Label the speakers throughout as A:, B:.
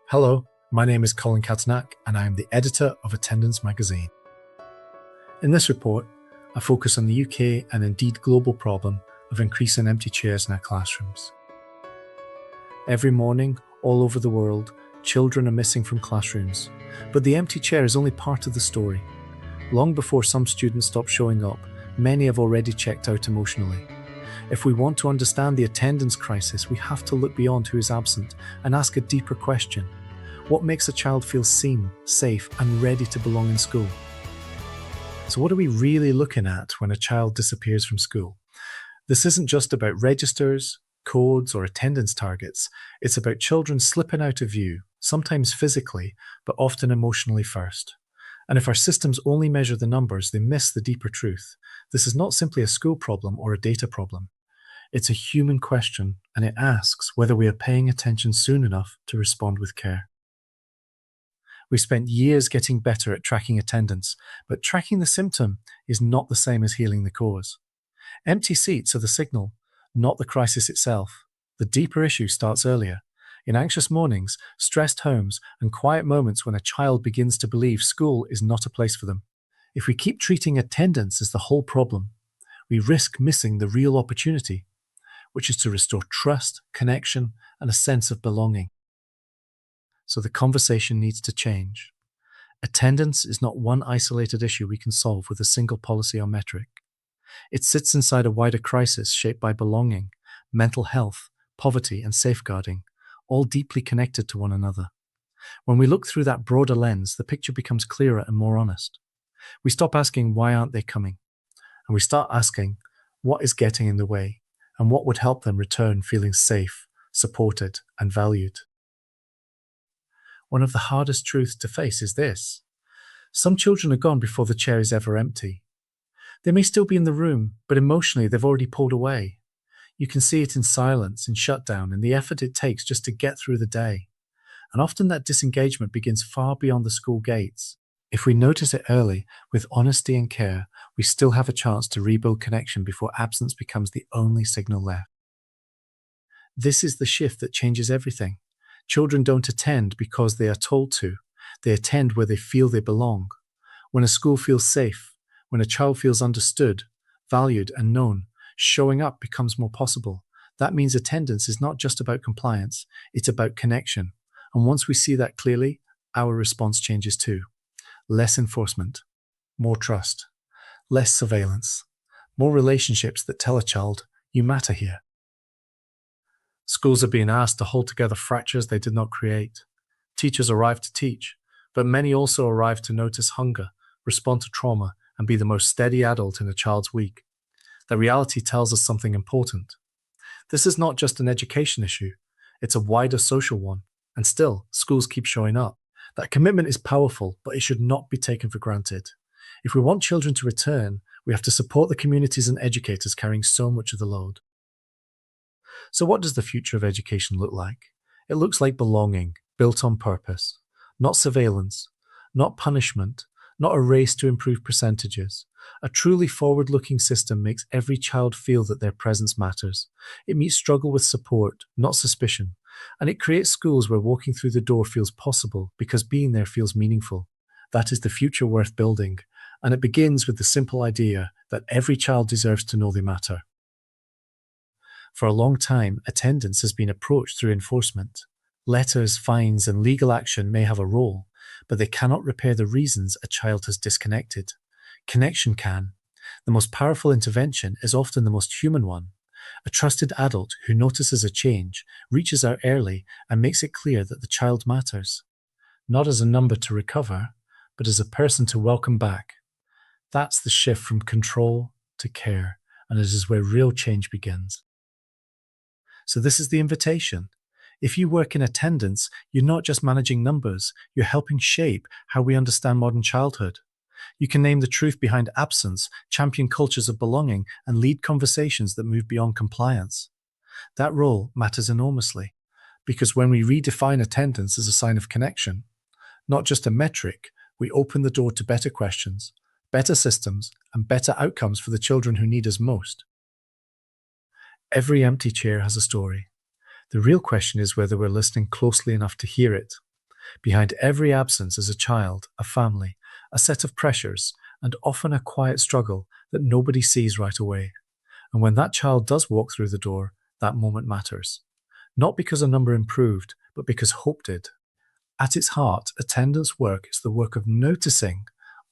A: Hello, my name is Colin Katanak and I am the editor of Attendance Magazine. In this report, I focus on the UK and indeed global problem of increasing empty chairs in our classrooms. Every morning, all over the world, children are missing from classrooms, but the empty chair is only part of the story. Long before some students stop showing up, many have already checked out emotionally. If we want to understand the attendance crisis, we have to look beyond who is absent and ask a deeper question. What makes a child feel seen, safe, and ready to belong in school? So what are we really looking at when a child disappears from school? This isn't just about registers, codes, or attendance targets. It's about children slipping out of view, sometimes physically, but often emotionally first. And if our systems only measure the numbers, they miss the deeper truth. This is not simply a school problem or a data problem. It's a human question, and it asks whether we are paying attention soon enough to respond with care. We spent years getting better at tracking attendance, but tracking the symptom is not the same as healing the cause. Empty seats are the signal, not the crisis itself. The deeper issue starts earlier, in anxious mornings, stressed homes, and quiet moments when a child begins to believe school is not a place for them. If we keep treating attendance as the whole problem, we risk missing the real opportunity, which is to restore trust, connection, and a sense of belonging. So the conversation needs to change. Attendance is not one isolated issue we can solve with a single policy or metric. It sits inside a wider crisis shaped by belonging, mental health, poverty, and safeguarding, all deeply connected to one another. When we look through that broader lens, the picture becomes clearer and more honest. We stop asking, why aren't they coming? And we start asking, what is getting in the way? And what would help them return feeling safe, supported, and valued? One of the hardest truths to face is this. Some children are gone before the chair is ever empty. They may still be in the room, but emotionally they've already pulled away. You can see it in silence, in shutdown, in the effort it takes just to get through the day. And often that disengagement begins far beyond the school gates. If we notice it early, with honesty and care, we still have a chance to rebuild connection before absence becomes the only signal left. This is the shift that changes everything. Children don't attend because they are told to. They attend where they feel they belong. When a school feels safe, when a child feels understood, valued, and known, showing up becomes more possible. That means attendance is not just about compliance, it's about connection. And once we see that clearly, our response changes too. Less enforcement, more trust, less surveillance, more relationships that tell a child, you matter here. Schools are being asked to hold together fractures they did not create. Teachers arrive to teach, but many also arrive to notice hunger, respond to trauma, and be the most steady adult in a child's week. The reality tells us something important. This is not just an education issue, it's a wider social one, and still, schools keep showing up. That commitment is powerful, but it should not be taken for granted. If we want children to return, we have to support the communities and educators carrying so much of the load. So what does the future of education look like? It looks like belonging, built on purpose, not surveillance, not punishment, not a race to improve percentages. A truly forward-looking system makes every child feel that their presence matters. It meets struggle with support, not suspicion. And it creates schools where walking through the door feels possible because being there feels meaningful. That is the future worth building. And it begins with the simple idea that every child deserves to know they matter. For a long time, attendance has been approached through enforcement. Letters, fines, and legal action may have a role, but they cannot repair the reasons a child has disconnected. Connection can. The most powerful intervention is often the most human one. A trusted adult who notices a change, reaches out early, and makes it clear that the child matters. Not as a number to recover, but as a person to welcome back. That's the shift from control to care, and it is where real change begins. So this is the invitation. If you work in attendance, you're not just managing numbers, you're helping shape how we understand modern childhood. You can name the truth behind absence, champion cultures of belonging, and lead conversations that move beyond compliance. That role matters enormously, because when we redefine attendance as a sign of connection, not just a metric, we open the door to better questions, better systems, and better outcomes for the children who need us most. Every empty chair has a story. The real question is whether we're listening closely enough to hear it. Behind every absence is a child, a family, a set of pressures, and often a quiet struggle that nobody sees right away. And when that child does walk through the door, that moment matters. Not because a number improved, but because hope did. At its heart, attendance work is the work of noticing,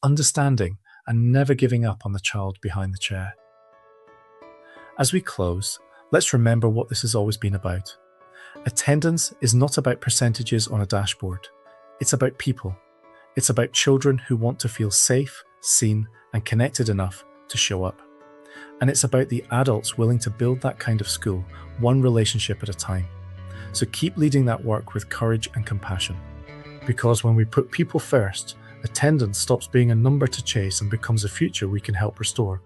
A: understanding, and never giving up on the child behind the chair. As we close, let's remember what this has always been about. Attendance is not about percentages on a dashboard. It's about people. It's about children who want to feel safe, seen, and connected enough to show up. And it's about the adults willing to build that kind of school, one relationship at a time. So keep leading that work with courage and compassion. Because when we put people first, attendance stops being a number to chase and becomes a future we can help restore.